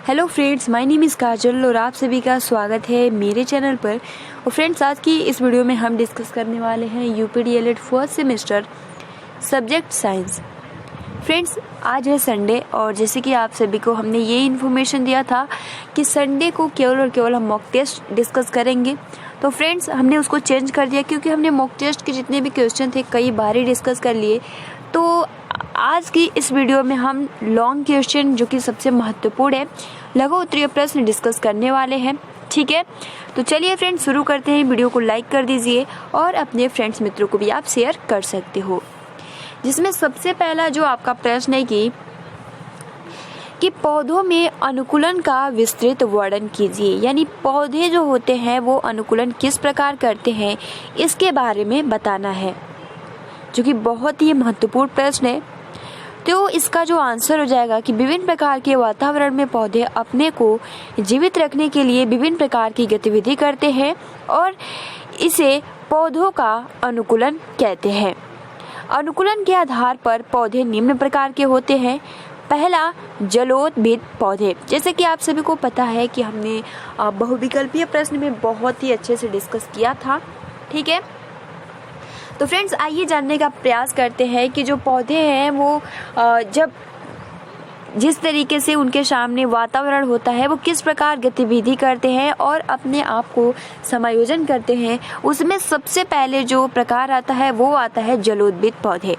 Hello friends, my name is Kajal और आप सभी का स्वागत है मेरे चैनल पर। और फ्रेंड्स, आज की इस वीडियो में हम डिस्कस करने वाले हैं UP DElEd first semester subject science. Friends, आज है संडे और जैसे कि आप सभी को हमने ये इन्फॉर्मेशन दिया था कि संडे को केवल और केवल हम मॉक टेस्ट डिस्कस करेंगे। तो फ्रेंड्स, हमने उसको चेंज कर दिया क्योंकि हमने मॉक टेस्ट के जितने भी क्वेश्चन थे कई बार ही डिस्कस कर लिए। तो आज की इस वीडियो में हम लॉन्ग क्वेश्चन जो कि सबसे महत्वपूर्ण है, लघु उत्तरीय प्रश्न डिस्कस करने वाले हैं। ठीक है, तो चलिए फ्रेंड्स शुरू करते हैं। वीडियो को लाइक कर दीजिए और अपने फ्रेंड्स मित्रों को भी आप शेयर कर सकते हो। जिसमें सबसे पहला जो आपका प्रश्न है कि पौधों में अनुकूलन का विस्तृत वर्णन कीजिए, यानी पौधे जो होते हैं वो अनुकूलन किस प्रकार करते हैं इसके बारे में बताना है, जो कि बहुत ही महत्वपूर्ण प्रश्न है। तो इसका जो आंसर हो जाएगा कि विभिन्न प्रकार के वातावरण में पौधे अपने को जीवित रखने के लिए विभिन्न प्रकार की गतिविधि करते हैं और इसे पौधों का अनुकूलन कहते हैं। अनुकूलन के आधार पर पौधे निम्न प्रकार के होते हैं। पहला, जलोदभिद पौधे। जैसे कि आप सभी को पता है कि हमने बहुविकल्पीय प्रश्न में बहुत ही अच्छे से डिस्कस किया था। ठीक है, तो फ्रेंड्स आइए जानने का प्रयास करते हैं कि जो पौधे हैं वो जब जिस तरीके से उनके सामने वातावरण होता है वो किस प्रकार गतिविधि करते हैं और अपने आप को समायोजन करते हैं। उसमें सबसे पहले जो प्रकार आता है वो आता है जलोदभिद पौधे।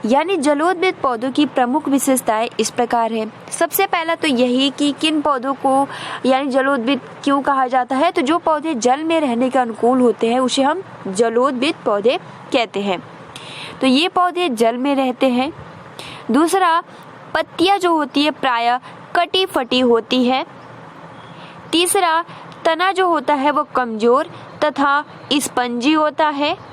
यानी जलोदभिद पौधों की प्रमुख विशेषताएं इस प्रकार है। सबसे पहला तो यही कि किन पौधों को यानी जलोदभिद क्यों कहा जाता है, तो जो पौधे जल में रहने के अनुकूल होते हैं उसे हम जलोदभिद पौधे कहते हैं। तो ये पौधे जल में रहते हैं। दूसरा, पत्तियां जो होती है प्रायः कटी फटी होती है। तीसरा, तना जो होता है वो कमजोर तथा स्पंजी होता है।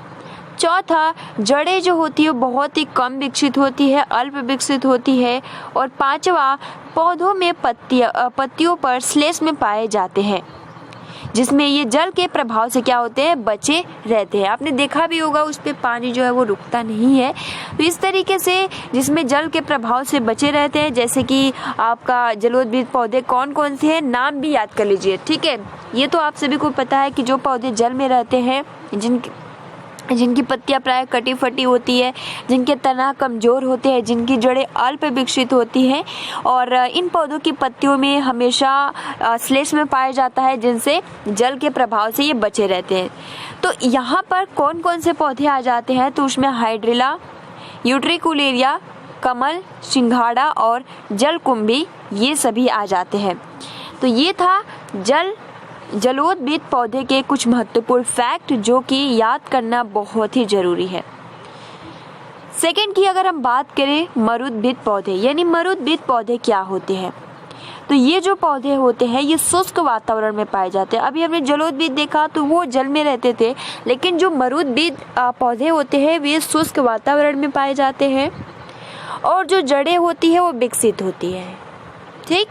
चौथा, जड़ें जो होती है बहुत ही कम विकसित होती है, अल्प विकसित होती है। और पांचवा, पौधों में पत्तियों पर श्लेष्म पाए जाते हैं, जिसमें ये जल के प्रभाव से क्या होते हैं, बचे रहते हैं। आपने देखा भी होगा उस पे पानी जो है वो रुकता नहीं है। तो इस तरीके से जिसमें जल के प्रभाव से बचे रहते हैं, जैसे कि आपका जलोदभिद पौधे कौन कौन से हैं, नाम भी याद कर लीजिए। ठीक है, ये तो आप सभी को पता है कि जो पौधे जल में रहते हैं, जिनकी पत्तियां प्राय कटी फटी होती है, जिनके तना कमजोर होते हैं, जिनकी जड़ें अल्प विकसित होती हैं और इन पौधों की पत्तियों में हमेशा श्लेष्म पाया जाता है, जिनसे जल के प्रभाव से ये बचे रहते हैं। तो यहाँ पर कौन कौन से पौधे आ जाते हैं, तो उसमें हाइड्रिला, यूट्रिकुलेरिया, कमल, सिंघाड़ा और जलकुंभी ये सभी आ जाते हैं। तो ये था जलोदभिद पौधे के कुछ महत्वपूर्ण फैक्ट जो कि याद करना बहुत ही जरूरी है। सेकंड की अगर हम बात करें मरुदभिद पौधे, यानी मरुदभिद पौधे क्या होते हैं, तो ये जो पौधे होते हैं ये शुष्क वातावरण में पाए जाते हैं। अभी हमने जलोदभिद देखा तो वो जल में रहते थे, लेकिन जो मरुदभिद पौधे होते हैं वे शुष्क वातावरण में पाए जाते हैं और जो जड़ें होती है वो विकसित होती है। ठीक,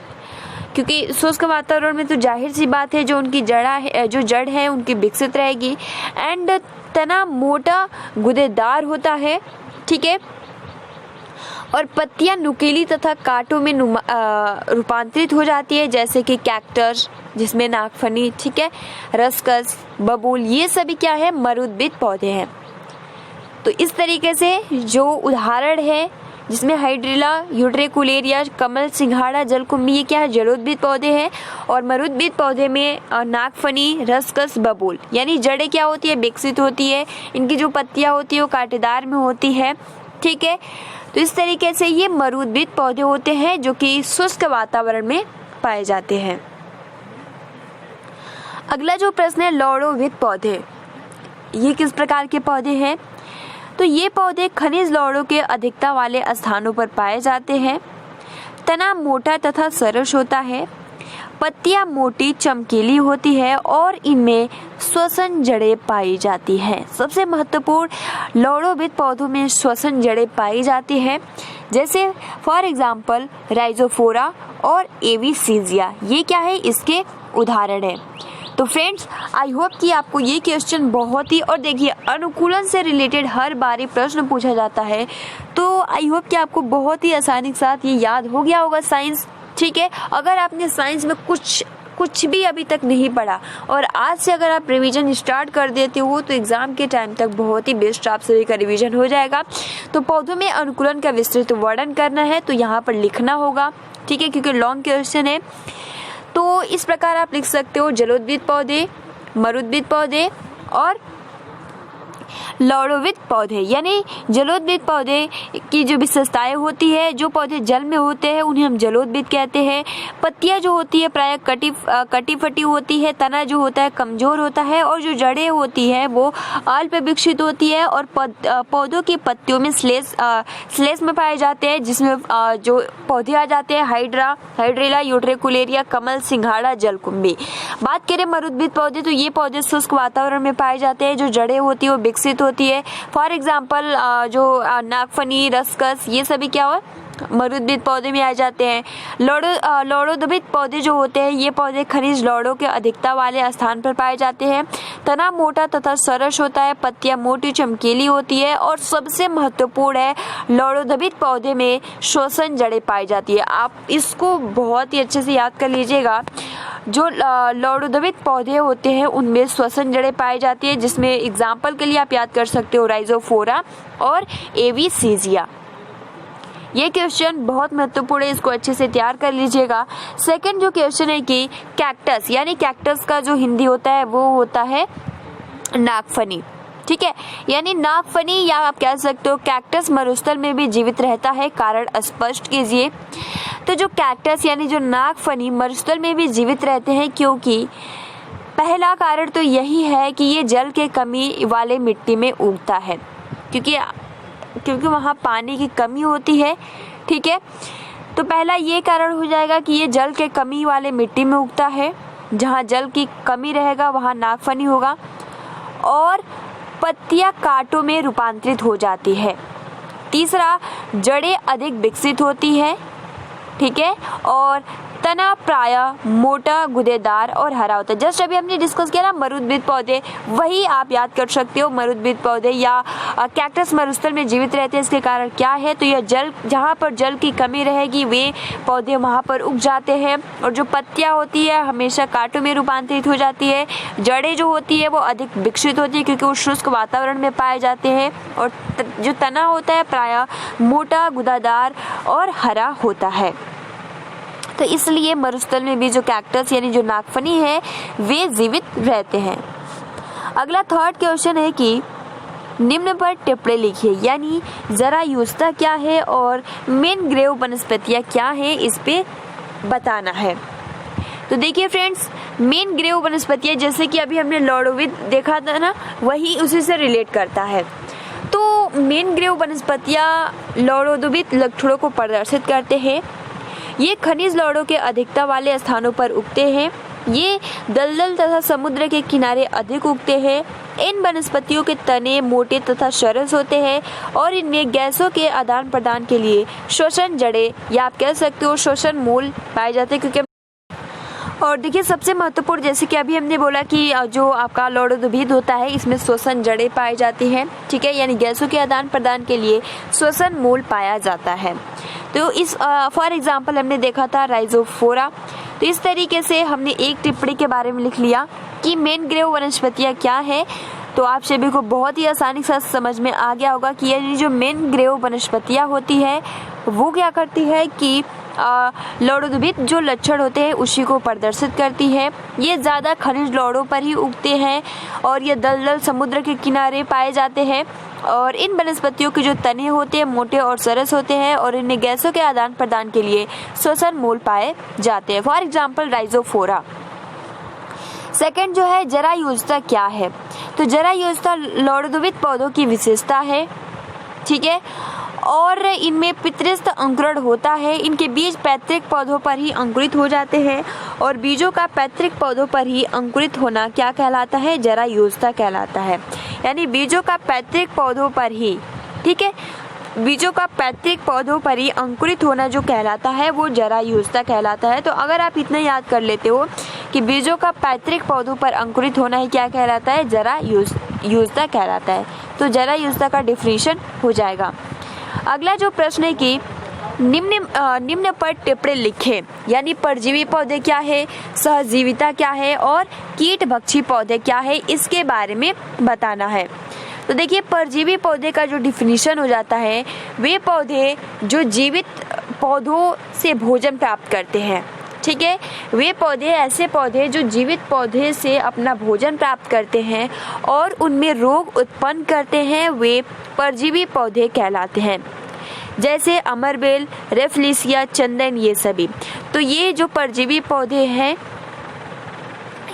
क्योंकि शुष्क वातावरण में तो जाहिर सी बात है जो उनकी जो जड़ है उनकी विकसित रहेगी। एंड तना मोटा गुदेदार होता है। ठीक है, और पत्तियां नुकीली तथा कांटों में रूपांतरित हो जाती है, जैसे कि कैक्टस जिसमें नागफनी, ठीक है, रसकस, बबूल, ये सभी क्या है, मरुदभिद पौधे हैं। तो इस तरीके से जो उदाहरण है जिसमें हाइड्रिला, यूट्रिकुलेरिया, कमल, सिंघाड़ा, जलकुंभी ये क्या है, जलोदभिद पौधे हैं। और मरुदभिद पौधे में नागफनी, रसकस, बबूल, यानी जड़ें क्या होती है, विकसित होती है। इनकी जो पत्तियां होती है वो कांटेदार में होती है। ठीक है, तो इस तरीके से ये मरुदभिद पौधे होते हैं जो कि शुष्क वातावरण में पाए जाते हैं। अगला जो प्रश्न है लौड़ोभिद पौधे, ये किस प्रकार के पौधे हैं, तो ये पौधे खनिज लौड़ों के अधिकता वाले स्थानों पर पाए जाते हैं। तना मोटा तथा सरस होता है। पत्तियां मोटी चमकीली होती है और इनमें श्वसन जड़ें पाई जाती हैं। सबसे महत्वपूर्ण लौड़ोभिद पौधों में श्वसन जड़ें पाई जाती है, जैसे फॉर एग्जाम्पल राइजोफोरा और एविसीजिया, ये क्या है, इसके उदाहरण है। तो फ्रेंड्स आई होप कि आपको ये क्वेश्चन बहुत ही, और देखिए अनुकूलन से रिलेटेड हर बार प्रश्न पूछा जाता है, तो आई होप कि आपको बहुत ही आसानी के साथ ये याद हो गया होगा साइंस। ठीक है। अगर आपने साइंस में कुछ भी अभी तक नहीं पढ़ा और आज से अगर आप रिवीजन स्टार्ट कर देते हो तो एग्जाम के टाइम तक बहुत ही बेस्ट आप सभी का रिवीजन हो जाएगा। तो पौधों में अनुकूलन का विस्तृत वर्णन करना है तो यहाँ पर लिखना होगा, ठीक है, क्योंकि लॉन्ग क्वेश्चन है। तो इस प्रकार आप लिख सकते हो जलोद्भिद पौधे, मरुद्भिद पौधे और लौड़ोविद पौधे। यानी जलोद्भिद पौधे की जो विशेषताएं होती है, जो पौधे जल में होते हैं उन्हें हम जलोद्भिद कहते हैं। पत्तियां जो होती है प्रायः कटी फटी होती है, तना जो होता है कमजोर होता है और जो जड़ें होती है वो अल्प विकसित होती है और पौधों की पत्तियों में श्लेष में पाए जाते हैं, जिसमें जो पौधे आ जाते हैं हाइड्रेला, यूट्रिकुलेरिया, कमल, सिंघाड़ा, जलकुंभी। बात करें मरुद्भिद पौधे तो ये पौधे शुष्क वातावरण में पाए जाते हैं, जो जड़ें होती है वो विकसित होती है। फॉर एग्जाम्पल जो नागफनी, रसकस, ये सभी क्या हो मरुद्भिद पौधे में आ जाते हैं। लौड़ोद्भिद पौधे जो होते हैं ये पौधे खनिज लौड़ों के अधिकता वाले स्थान पर पाए जाते हैं। तना मोटा तथा सरस होता है, पत्तियां मोटी चमकीली होती है और सबसे महत्वपूर्ण है लौड़ोद्भिद पौधे में श्वसन जड़ें पाई जाती है। आप इसको बहुत ही अच्छे से याद कर लीजिएगा। जो लौड़ोद्भिद पौधे होते हैं उनमें श्वसन जड़ें पाई जाती है, जिसमें एग्जाम्पल के लिए आप याद कर सकते हो राइजोफोरा और एविसीजिया। ये क्वेश्चन बहुत महत्वपूर्ण है, इसको अच्छे से तैयार कर लीजिएगा। सेकंड जो क्वेश्चन है कि कैक्टस, यानी कैक्टस का जो हिंदी होता है वो होता है नागफनी, ठीक है। यानी नागफनी या आप कह सकते हो कैक्टस मरुस्थल में भी जीवित रहता है, कारण स्पष्ट कीजिए। तो जो कैक्टस यानी जो नागफनी मरुस्थल में भी जीवित रहते हैं, क्योंकि पहला कारण तो यही है कि ये जल के कमी वाले मिट्टी में उगता है, क्योंकि वहाँ पानी की कमी होती है, ठीक है। तो पहला ये कारण हो जाएगा कि ये जल के कमी वाले मिट्टी में उगता है, जहाँ जल की कमी रहेगा वहाँ नागफनी होगा और पत्तियां कांटों में रूपांतरित हो जाती है। तीसरा, जड़ें अधिक विकसित होती है, ठीक है, और तना प्रायः मोटा, गुदेदार और हरा होता है। जस्ट अभी हमने डिस्कस किया ना मरुद्भिद पौधे, वही आप याद कर सकते हो। मरुद्भिद पौधे या कैक्टस मरुस्थल में जीवित रहते हैं, इसके कारण क्या है तो यह जल, जहाँ पर जल की कमी रहेगी वे पौधे वहाँ पर उग जाते हैं और जो पत्तियाँ होती है हमेशा कांटों में रूपांतरित हो जाती है। जड़ें जो होती है वो अधिक विकसित होती है क्योंकि वो शुष्क वातावरण में पाए जाते हैं और जो तना होता है प्रायः मोटा, गुदादार और हरा होता है। तो इसलिए मरुस्थल में भी जो कैक्टस यानी जो नागफनी है वे जीवित रहते हैं। अगला थर्ड क्वेश्चन है कि निम्न पर टिप्पणी लिखिए, यानी जरायुस्ता क्या है और मेन ग्रेव वनस्पतियाँ क्या है, इस पे बताना है। तो देखिए फ्रेंड्स, मेन ग्रेव वनस्पतियाँ जैसे कि अभी हमने लौड़ोविद देखा था ना, वही उसी से रिलेट करता है। तो मेन ग्रेव वनस्पतियाँ लौड़ोद्भिद लक्षणों को प्रदर्शित करते हैं। ये खनिज लौड़ों के अधिकता वाले स्थानों पर उगते हैं। ये दलदल तथा समुद्र के किनारे अधिक उगते हैं। इन वनस्पतियों के तने मोटे तथा सरस होते हैं और इनमें गैसों के आदान प्रदान के लिए श्वसन जड़ें या आप कह सकते हो श्वसन मूल पाए जाते हैं। क्योंकि और देखिए सबसे महत्वपूर्ण, जैसे कि अभी हमने बोला कि जो आपका लौड़ोद्भिद होता है इसमें श्वसन जड़ें पाई जाती हैं, ठीक है, यानी गैसों के आदान प्रदान के लिए श्वसन मूल पाया जाता है। तो इस फॉर एग्जांपल हमने देखा था राइजोफोरा। तो इस तरीके से हमने एक टिप्पणी के बारे में लिख लिया कि मेन ग्रेव वनस्पतियाँ क्या है। तो आप सभी को बहुत ही आसानी से समझ में आ गया होगा कि ये जो मेन ग्रेव वनस्पतियाँ होती है वो क्या करती है कि लौड़ोद्भिद जो लक्षण होते हैं उसी को प्रदर्शित करती है। ये ज़्यादा खनिज लौड़ों पर ही उगते हैं और ये दलदल समुद्र के किनारे पाए जाते हैं और इन वनस्पतियों के जो तने होते हैं मोटे और सरस होते हैं और इनमें गैसों के आदान प्रदान के लिए श्वसन मूल पाए जाते हैं। For example Rhizophora. सेकंड जो है जरायुस्ता क्या है, तो जरायुस्ता लौड़ोद्भिद पौधों की विशेषता है, ठीक है, और इनमें पितृस्थ अंकुरण होता है। इनके बीज पैतृक पौधों पर ही अंकुरित हो जाते हैं और बीजों का पैतृक पौधों पर ही अंकुरित होना क्या कहलाता है, जरायुस्ता कहलाता है। यानी बीजों का पैतृक पौधों पर ही, ठीक है, बीजों का पैतृक पौधों पर ही अंकुरित होना जो कहलाता है वो जरायुस्ता कहलाता है। तो अगर आप इतना याद कर लेते हो कि बीजों का पैतृक पौधों पर अंकुरित होना ही क्या कहलाता है, जरायुस्ता कहलाता है। तो जरायुस्ता का डिफिनीशन हो जाएगा। अगला जो प्रश्न है कि निम्न पर टिप्पणी लिखें। यानी परजीवी पौधे क्या है, सहजीविता क्या है और कीटभक्षी पौधे क्या है, इसके बारे में बताना है। तो देखिए, परजीवी पौधे का जो डिफिनीशन हो जाता है, वे पौधे जो जीवित पौधों से भोजन प्राप्त करते हैं। ठीक है, वे पौधे ऐसे पौधे जो जीवित पौधे से अपना भोजन प्राप्त करते हैं और उनमें रोग उत्पन्न करते हैं, वे परजीवी पौधे कहलाते हैं। जैसे अमरबेल, रेफलिसिया, चंदन, ये सभी। तो ये जो परजीवी पौधे हैं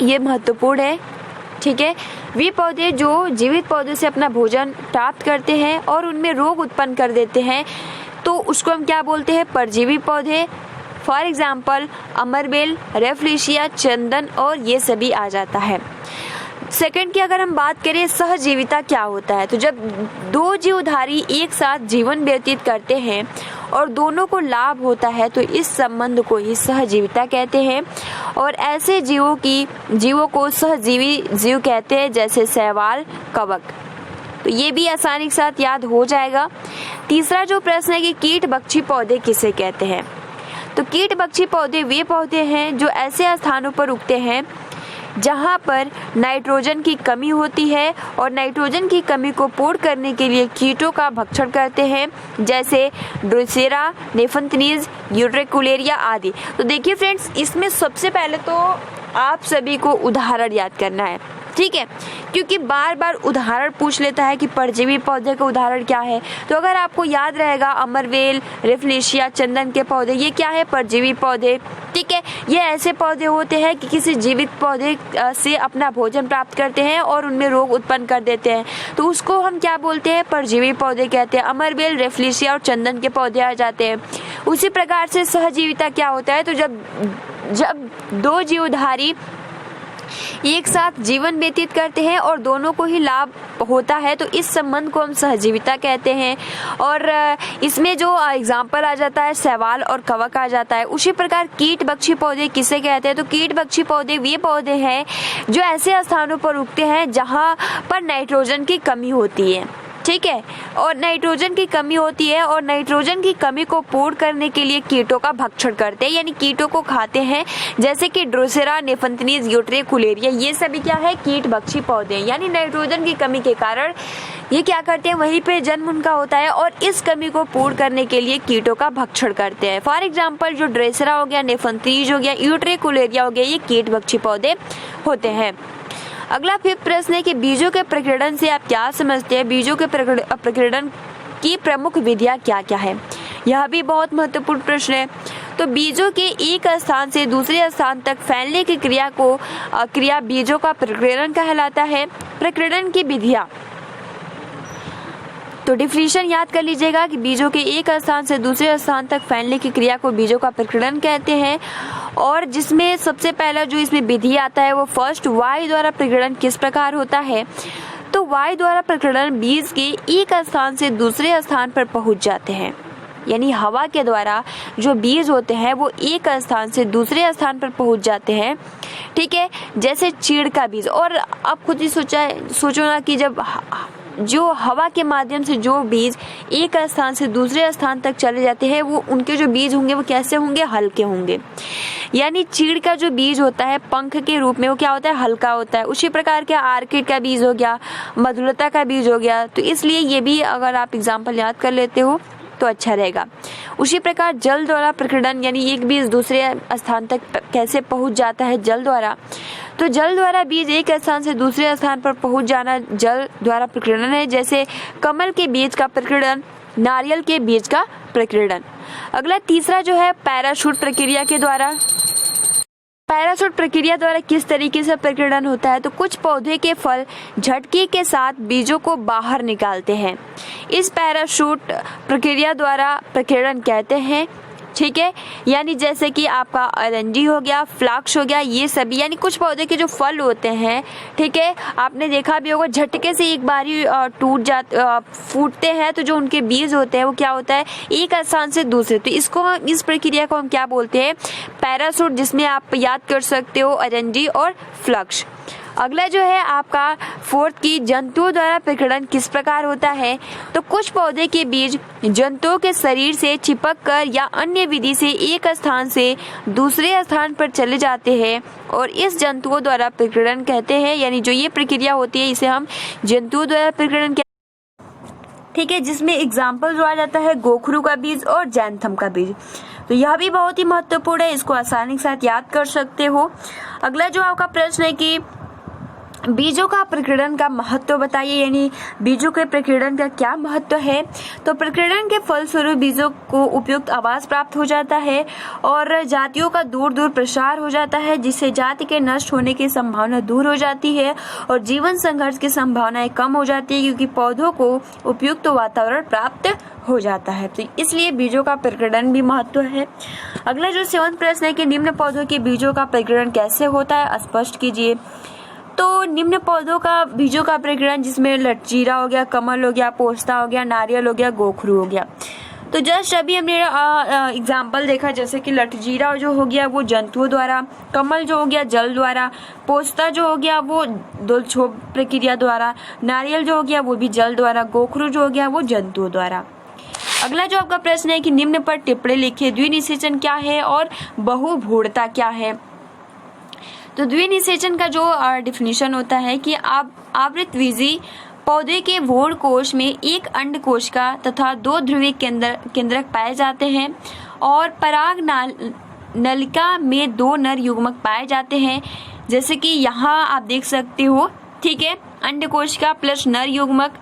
ये महत्वपूर्ण है। ठीक है, वे पौधे जो जीवित पौधों से अपना भोजन प्राप्त करते हैं और उनमें रोग उत्पन्न कर देते हैं, तो उसको हम क्या बोलते हैं, परजीवी पौधे। फॉर एग्जाम्पल अमरबेल, रेफलिसिया, चंदन और ये सभी आ जाता है। सेकंड की अगर हम बात करें, सहजीविता क्या होता है, तो जब दो जीवधारी एक साथ जीवन व्यतीत करते हैं और दोनों को लाभ होता है, तो इस संबंध को ही सहजीविता कहते हैं। और ऐसे जीवों को सहजीवी जीव कहते हैं, जैसे शैवाल, कवक। तो ये भी आसानी के साथ याद हो जाएगा। तीसरा जो प्रश्न है कि कीटभक्षी पौधे किसे कहते हैं, तो कीटभक्षी पौधे वे पौधे हैं जो ऐसे स्थानों पर उगते हैं जहां पर नाइट्रोजन की कमी होती है और नाइट्रोजन की कमी को पूर्ण करने के लिए कीटों का भक्षण करते हैं, जैसे ड्रोसेरा, नेफंथनीज, यूट्रिकुलेरिया आदि। तो देखिए फ्रेंड्स, इसमें सबसे पहले तो आप सभी को उदाहरण याद करना है। ठीक है, क्योंकि बार बार उदाहरण पूछ लेता है कि परजीवी पौधे का उदाहरण क्या है। तो अगर आपको याद रहेगा, अमरवेल, रेफलिसिया, चंदन के पौधे, ये क्या है, परजीवी पौधे। ठीक है, ये ऐसे पौधे होते हैं कि किसी जीवित पौधे से अपना भोजन प्राप्त करते हैं और उनमें रोग उत्पन्न कर देते हैं, तो उसको हम क्या बोलते हैं, परजीवी पौधे कहते हैं। अमरवेल, रेफलिसिया और चंदन के पौधे आ जाते हैं। उसी प्रकार से सहजीविता क्या होता है, तो जब दो जीवधारी एक साथ जीवन व्यतीत करते हैं और दोनों को ही लाभ होता है, तो इस संबंध को हम सहजीविता कहते हैं। और इसमें जो एग्जाम्पल आ जाता है, शैवाल और कवक आ जाता है। उसी प्रकार कीटभक्षी पौधे किसे कहते हैं, तो कीटभक्षी पौधे वे पौधे हैं जो ऐसे स्थानों पर उगते हैं जहां पर नाइट्रोजन की कमी होती है। ठीक है, और नाइट्रोजन की कमी होती है और नाइट्रोजन की कमी को पूर्ण करने के लिए कीटों का भक्षण करते हैं, यानी कीटों को खाते हैं, जैसे कि ड्रोसेरा, नेफंथनीज, यूट्रिकुलेरिया, ये सभी क्या है, कीटभक्षी पौधे। यानी नाइट्रोजन की कमी के कारण ये क्या करते हैं, वहीं पे जन्म उनका होता है और इस कमी को पूर्ण करने के लिए कीटों का भक्षण करते हैं। फॉर एग्जाम्पल जो ड्रोसेरा हो गया, नेफंथनीज हो गया, यूट्रिकुलेरिया हो गया, ये कीटभक्षी पौधे होते हैं। अगला फिफ्थ प्रश्न है कि बीजों के प्रकीर्णन से आप क्या समझते हैं, बीजों के प्रकीर्णन की प्रमुख विधियां क्या क्या है। यह भी बहुत महत्वपूर्ण प्रश्न है। तो बीजों के एक स्थान से दूसरे स्थान तक फैलने की क्रिया बीजों का प्रकीर्णन कहलाता है। प्रकीर्णन की विधियां, तो डिफिनीशन याद कर लीजिएगा कि बीजों के एक स्थान से दूसरे स्थान तक फैलने की क्रिया को बीजों का प्रकीर्णन कहते हैं। और जिसमें सबसे पहला जो इसमें विधि आता है वो फर्स्ट, वायु द्वारा प्रकीर्णन किस प्रकार होता है, तो वायु द्वारा प्रकीर्णन बीज के एक स्थान से दूसरे स्थान पर पहुंच जाते हैं। यानी हवा के द्वारा जो बीज होते हैं वो एक स्थान से दूसरे स्थान पर पहुंच जाते हैं। ठीक है, जैसे चीड़ का बीज। और आप खुद ही सोचो ना कि जब जो हवा के माध्यम से जो बीज एक स्थान से दूसरे स्थान तक चले जाते हैं, वो उनके जो बीज होंगे वो कैसे होंगे, हल्के होंगे। यानी चीड़ का जो बीज होता है पंख के रूप में, वो क्या होता है, हल्का होता है। उसी प्रकार के आर्किड का बीज हो गया, मधुलता का बीज हो गया। तो इसलिए ये भी अगर आप एग्जाम्पल याद कर लेते हो तो अच्छा रहेगा। उसी प्रकार जल द्वारा प्रकीर्णन, यानी एक बीज दूसरे स्थान तक कैसे पहुंच जाता है, जल द्वारा। तो जल द्वारा बीज एक स्थान से दूसरे स्थान पर पहुंच जाना जल द्वारा प्रकीर्णन है। जैसे कमल के बीज का प्रकीर्णन, नारियल के बीज का प्रकीर्णन। अगला तीसरा जो है पैराशूट प्रक्रिया के द्वारा। पैराशूट प्रक्रिया द्वारा किस तरीके से प्रकीर्णन होता है, तो कुछ पौधे के फल झटके के साथ बीजों को बाहर निकालते हैं। इस पैराशूट प्रक्रिया द्वारा प्रकीर्णन कहते हैं। ठीक है, यानी जैसे कि आपका अरंजी हो गया, फ्लाक्स हो गया, ये सभी, यानी कुछ पौधे के जो फल होते हैं, ठीक है, आपने देखा भी होगा झटके से एक बार ही फूटते हैं, तो जो उनके बीज होते हैं वो क्या होता है, एक स्थान से दूसरे। तो इस प्रक्रिया को हम क्या बोलते हैं, पैराशूट, जिसमें आप याद कर सकते हो अरंजी और फ्लक्स। अगला जो है आपका फोर्थ की जंतुओं द्वारा प्रकीर्णन किस प्रकार होता है। तो कुछ पौधे के बीज जंतुओं के शरीर से चिपक कर या अन्य विधि से एक स्थान से दूसरे स्थान पर चले जाते हैं और इस जंतुओं द्वारा प्रकीर्णन कहते हैं। यानी जो ये प्रक्रिया होती है इसे हम जंतुओं द्वारा प्रकीर्णन, ठीक है, जिसमें एग्जाम्पल जो आ जाता है गोखरू का बीज और जैंथम का बीज। तो यह भी बहुत ही महत्वपूर्ण है, इसको आसानी के साथ याद कर सकते हो। अगला जो आपका प्रश्न है कि बीजों का प्रकीर्णन का महत्व बताइए, यानी बीजों के प्रकीर्णन का क्या महत्व है। तो प्रकीर्णन के फलस्वरूप बीजों को उपयुक्त आवास प्राप्त हो जाता है और जातियों का दूर दूर प्रसार हो जाता है, जिससे जाति के नष्ट होने की संभावना दूर हो जाती है और जीवन संघर्ष की संभावनाएं कम हो जाती है, क्योंकि पौधों को उपयुक्त वातावरण प्राप्त हो जाता है। तो इसलिए बीजों का प्रकीर्णन भी महत्व है। अगला जो 7वां प्रश्न है कि निम्न पौधों के बीजों का प्रकीर्णन कैसे होता है, स्पष्ट कीजिए। तो निम्न पौधों का बीजों का प्रकीर्णन जिसमें लटजीरा हो गया, कमल हो गया, पोस्ता हो गया, नारियल हो गया, गोखरू हो गया। तो जस्ट अभी हमने एग्जाम्पल देखा, जैसे कि लटजीरा जो हो गया वो जंतुओं द्वारा, कमल जो हो गया जल द्वारा, पोस्ता जो हो गया वो दोलछोप प्रक्रिया द्वारा, नारियल जो हो गया वो भी जल द्वारा, गोखरू जो हो गया वो जंतुओं द्वारा। अगला जो आपका प्रश्न है कि निम्न पर टिप्पणी लिखिए, द्विनिषेचन क्या है और बहुभूरता क्या है। तो द्विनिषेचन का जो डिफिनीशन होता है कि आवृतबीजी पौधे के भूण कोश में एक अंड कोशिका तथा 2 ध्रुवीय केंद्रक पाए जाते हैं और पराग नलिका में 2 नर युग्मक पाए जाते हैं, जैसे कि यहाँ आप देख सकते हो, ठीक है, अंड कोशिका प्लस नर युग्मक,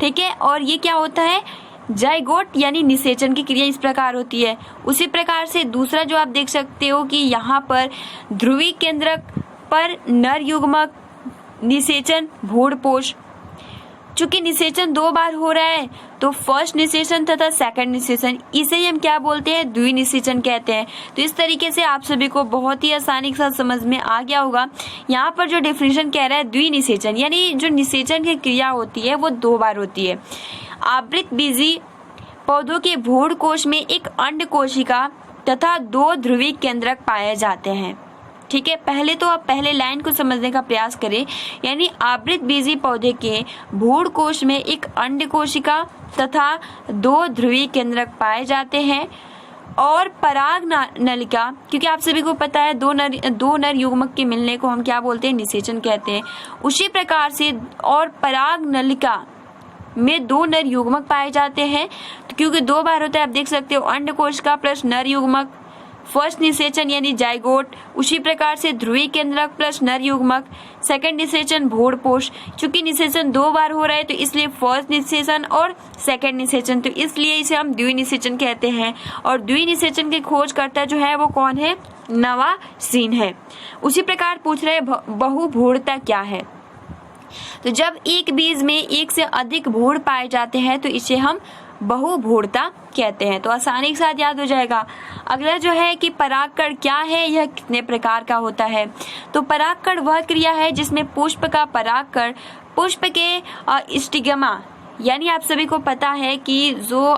ठीक है। और ये क्या होता है, जाइगोट यानी निषेचन की क्रिया इस प्रकार होती है। उसी प्रकार से दूसरा जो आप देख सकते हो कि यहाँ पर ध्रुवीय केंद्रक पर नर युग्मक, निषेचन भूणपोष। चूंकि निषेचन 2 बार हो रहा है तो फर्स्ट निषेचन तथा सेकंड निषेचन, इसे ही हम क्या बोलते हैं, द्विनिषेचन कहते हैं। तो इस तरीके से आप सभी को बहुत ही आसानी के साथ समझ में आ गया होगा। यहाँ पर जो डेफिनेशन कह रहा है द्विनिषेचन, यानी जो निषेचन की क्रिया होती है वो 2 बार होती है। आवृतबीजी पौधों के भ्रूण कोश में एक अंड कोशिका तथा 2 ध्रुवीय केंद्रक पाए जाते हैं, ठीक है। पहले तो आप पहले लाइन को समझने का प्रयास करें, यानी आवृतबीजी पौधे के भ्रूण कोश में एक अंड कोशिका तथा 2 ध्रुवीय केंद्रक पाए जाते हैं और पराग नलिका, क्योंकि आप सभी को पता है 2 नर युग्मक के मिलने को हम क्या बोलते हैं, निषेचन कहते हैं। उसी प्रकार से और पराग नलिका में 2 नर युग्मक पाए जाते हैं, तो क्योंकि 2 बार होता है, आप देख सकते हो अंड कोशिका प्लस नर युग्मक, फर्स्ट निषेचन यानी जाइगोट। उसी प्रकार से ध्रुवीय केंद्रक प्लस नर युग्मक, सेकंड निषेचन भ्रूणपोष। चूंकि निषेचन 2 बार हो रहा है तो इसलिए फर्स्ट निषेचन और सेकंड निषेचन, तो इसलिए इसे हम द्विनिषेचन कहते हैं। और द्विनिषेचन के खोजकर्ता जो है वो कौन है, नवासीन है। उसी प्रकार पूछ रहे बहुभूरता क्या है। तो जब एक बीज में एक से अधिक भ्रूण पाए जाते हैं तो इसे हम बहुभूरता कहते हैं। तो आसानी के साथ याद हो जाएगा। अगला जो है कि परागकण क्या है, यह कितने प्रकार का होता है। तो परागकण वह क्रिया है जिसमें पुष्प का परागकण पुष्प के स्टिग्मा, यानी आप सभी को पता है कि जो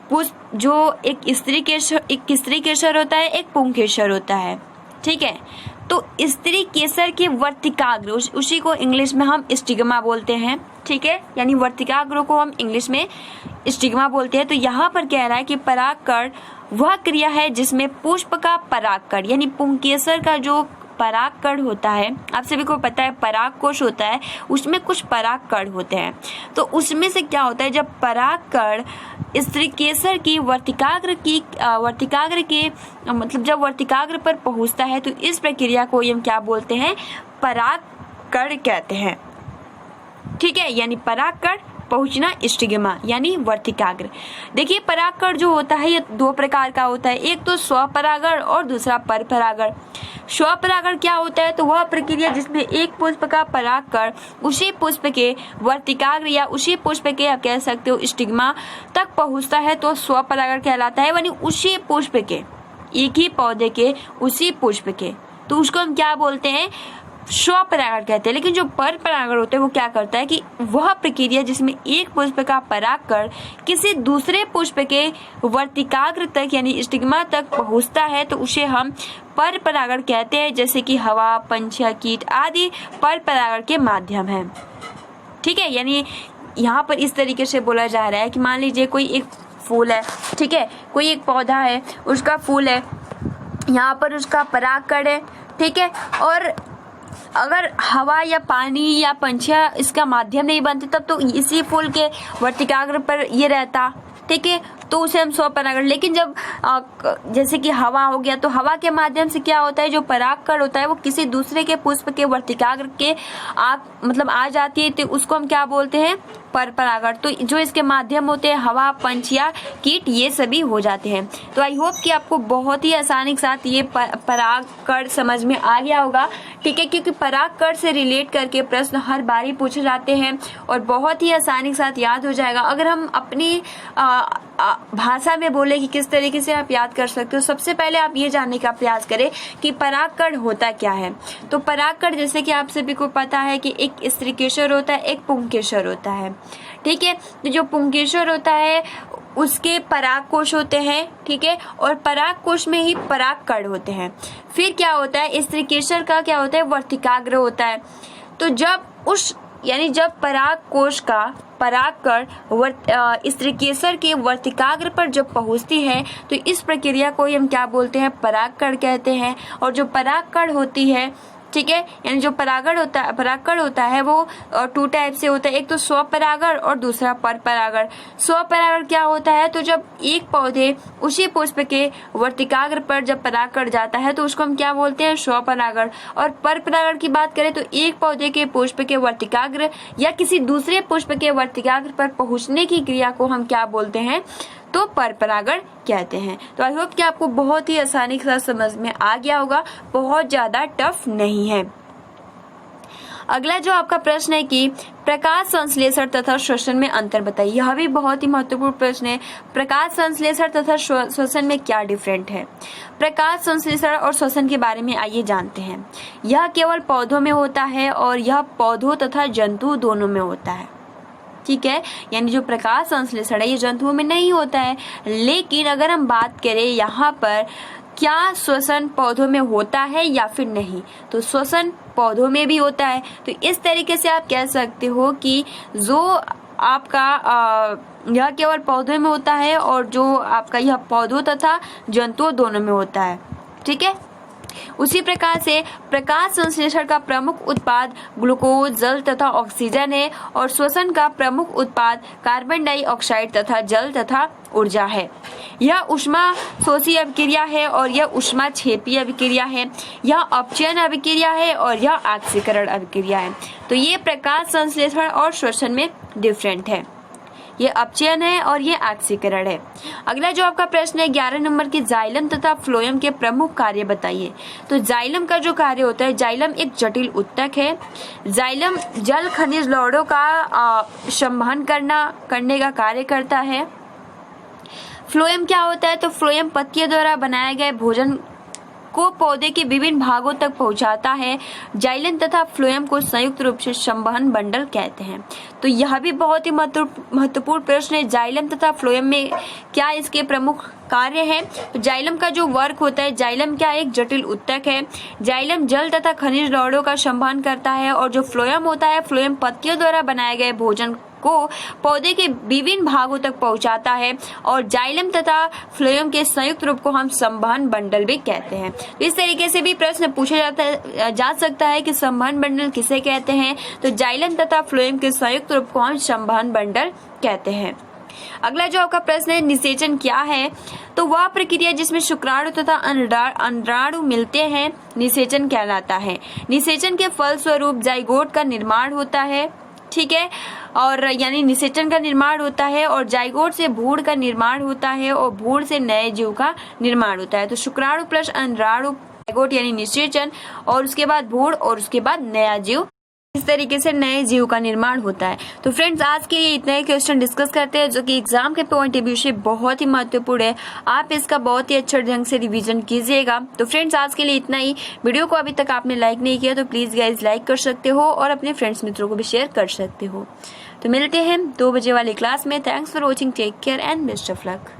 पुष्प जो एक स्त्री केसर होता है, एक पुंकेसर होता है, ठीक है। तो स्त्री केसर के वर्तिकाग्र, उसी को इंग्लिश में हम स्टिग्मा बोलते हैं, ठीक है, यानी वर्तिकाग्र को हम इंग्लिश में स्टिग्मा बोलते हैं। तो यहाँ पर कह रहा है कि परागकण वह क्रिया है जिसमें पुष्प का परागकण यानी पुंकेसर का जो परागकण होता है, आप सभी को पता है परागकोश होता है, उसमें कुछ परागकण होते हैं। तो उसमें से क्या होता है, जब परागकण स्त्री केसर की वर्तिकाग्र के मतलब जब वर्तिकाग्र पर पहुंचता है तो इस प्रक्रिया को हम क्या बोलते हैं, परागकण कहते हैं, ठीक है। यानी परागकण पहुंचना स्टिग्मा यानी वर्तिकाग्र। देखिए परागकण जो होता है ये 2 प्रकार का होता है, एक तो स्वपरागण और दूसरा परपरागण। स्वपरागण क्या होता है, तो वह प्रक्रिया जिसमें एक पुष्प का परागकण उसी पुष्प के वर्तिकाग्र या उसी पुष्प के आप कह सकते हो स्टिग्मा तक पहुंचता है तो स्वपरागण कहलाता है। यानी उसी पुष्प के, एक ही पौधे के उसी पुष्प के, तो उसको हम क्या बोलते हैं, स्वपरागण कहते हैं। लेकिन जो पर परागण होते हैं वो क्या करता है कि वह प्रक्रिया जिसमें एक पुष्प का परागकण किसी दूसरे पुष्प के वर्तिकाग्र तक यानी स्टिग्मा तक पहुंचता है तो उसे हम पर परागण कहते हैं, जैसे कि हवा, पंछी, कीट आदि पर परागण के माध्यम है। ठीक है, यानी यहाँ पर इस तरीके से बोला जा रहा है कि मान लीजिए कोई एक फूल है, ठीक है, कोई एक पौधा है, उसका फूल है, यहाँ पर उसका परागकण है, ठीक है, और अगर हवा या पानी या पंछियाँ इसका माध्यम नहीं बनते तब तो इसी फूल के वर्तिकाग्र पर ये रहता, ठीक है, तो उसे हम स्वपरागण। लेकिन जब जैसे कि हवा हो गया तो हवा के माध्यम से क्या होता है, जो परागकण होता है वो किसी दूसरे के पुष्प के वर्तिकाग्र के आ जाती है तो उसको हम क्या बोलते हैं, पर परागण। तो जो इसके माध्यम होते हैं हवा, पंछियाँ, कीट, ये सभी हो जाते हैं। तो आई होप कि आपको बहुत ही आसानी के साथ ये परागकण समझ में आ गया होगा, ठीक है, क्योंकि परागकण से रिलेट करके प्रश्न हर बारी पूछे जाते हैं और बहुत ही आसानी के साथ याद हो जाएगा। अगर हम अपनी भाषा में बोले कि किस तरीके से आप याद कर सकते हो, सबसे पहले आप ये जानने का प्रयास करें कि परागकण होता क्या है। तो परागकण जैसे कि आप सभी को पता है कि एक स्त्रीकेशर होता है, एक पुंकेशर होता है, ठीक है। तो जो पुंकेशर होता है उसके परागकोश होते हैं, ठीक है, और परागकोश में ही परागकण होते हैं। फिर क्या होता है, स्त्रीकेशर का क्या होता है, वर्तिकाग्र होता है। तो जब परागकोश का परागकण स्त्रीकेशर के वर्तिकाग्र पर जब पहुंचती है तो इस प्रक्रिया को हम क्या बोलते हैं, परागकण कहते हैं। और जो परागकण होती है, ठीक है, यानी जो परागकण होता है वो 2 टाइप से होता है, एक तो स्वपरागण और दूसरा पर परागण। स्वपरागण क्या होता है, तो जब एक पौधे उसी पुष्प के वर्तिकाग्र पर जब परागकण जाता है तो उसको हम क्या बोलते हैं, स्वपरागण। और पर परागण की बात करें तो एक पौधे के पुष्प के वर्तिकाग्र या किसी दूसरे पुष्प के वर्तिकाग्र पर पहुंचने की क्रिया को हम क्या बोलते हैं, तो पर परागण कहते हैं। तो आई होप कि आपको बहुत ही आसानी के साथ समझ में आ गया होगा, बहुत ज्यादा टफ नहीं है। अगला जो आपका प्रश्न है कि प्रकाश संश्लेषण तथा श्वसन में अंतर बताइए। यह भी बहुत ही महत्वपूर्ण प्रश्न है। प्रकाश संश्लेषण तथा श्वसन में क्या डिफरेंट है। प्रकाश संश्लेषण और श्वसन के बारे में आइए जानते हैं। यह केवल पौधों में होता है और यह पौधों तथा जंतु दोनों में होता है, ठीक है, यानी जो प्रकाश संश्लेषण है ये जंतुओं में नहीं होता है। लेकिन अगर हम बात करें यहाँ पर क्या श्वसन पौधों में होता है या फिर नहीं, तो श्वसन पौधों में भी होता है। तो इस तरीके से आप कह सकते हो कि जो आपका यह केवल पौधों में होता है और जो आपका यह पौधों तथा जंतुओं दोनों में होता है, ठीक है। उसी प्रकार से प्रकाश संश्लेषण का प्रमुख उत्पाद ग्लूकोज, जल तथा ऑक्सीजन है और श्वसन का प्रमुख उत्पाद कार्बन डाइऑक्साइड तथा जल तथा ऊर्जा है। यह ऊष्मा शोषी अभिक्रिया है और यह ऊष्मा क्षेपी अभिक्रिया है। यह अपचयन अभिक्रिया है और यह ऑक्सीकरण अभिक्रिया है। तो ये प्रकाश संश्लेषण और श्वसन में डिफरेंट है, ये अपचयन है और ये ऑक्सीकरण है। अगला जो आपका प्रश्न है 11 नंबर की, जाइलम तथा फ्लोएम के प्रमुख कार्य बताइए। तो जाइलम का जो कार्य होता है, जाइलम एक जटिल उत्तक है। जाइलम जल खनिज लवणों का संवहन करने का कार्य करता है। फ्लोएम क्या होता है, तो फ्लोएम पत्तियों द्वारा बनाए गए भोजन को पौधे के विभिन्न भागों तक पहुंचाता है। जाइलम तथा फ्लोएम को संयुक्त रूप से संवहन बंडल कहते हैं। तो यह भी बहुत ही महत्वपूर्ण प्रश्न है, जाइलम तथा फ्लोएम में क्या इसके प्रमुख कार्य है। तो जाइलम का जो वर्क होता है, जाइलम क्या एक जटिल उत्तक है। जाइलम जल तथा खनिज लवणों का संवहन करता है और जो फ्लोएम होता है, फ्लोएम पत्तियों द्वारा बनाए गए भोजन को पौधे के विभिन्न भागों तक पहुंचाता है। और जाइलम तथा फ्लोएम के संयुक्त रूप को हम संवहन बंडल भी कहते हैं। तो इस तरीके से भी प्रश्न पूछा जा सकता है कि संवहन बंडल किसे कहते हैं। तो जाइलम तथा फ्लोएम के संयुक्त रूप को हम संवहन बंडल कहते हैं। अगला जो आपका प्रश्न है, निषेचन क्या है। तो वह प्रक्रिया जिसमें शुक्राणु तथा अंडाणु मिलते हैं निषेचन कहलाता है। निषेचन के फलस्वरूप जाइगोट का निर्माण होता है, ठीक है, और यानी निषेचन का निर्माण होता है और जाइगोट से भ्रूण का निर्माण होता है और भ्रूण से नए जीव का निर्माण होता है। तो शुक्राणु प्लस अंडाणु जाइगोट यानी निषेचन और उसके बाद भ्रूण और उसके बाद नया जीव इस तरीके से नए जीव का निर्माण होता है। तो फ्रेंड्स आज के लिए इतने क्वेश्चन डिस्कस करते हैं जो कि एग्जाम के पॉइंट ऑफ व्यू से बहुत ही महत्वपूर्ण है। आप इसका बहुत ही अच्छे ढंग से रिवीजन कीजिएगा। तो फ्रेंड्स आज के लिए इतना ही। वीडियो को अभी तक आपने लाइक नहीं किया तो प्लीज गाइज लाइक कर सकते हो और अपने फ्रेंड्स मित्रों को भी शेयर कर सकते हो। तो मिलते हैं 2 बजे वाली क्लास में। Thanks for watching, take care and best of luck.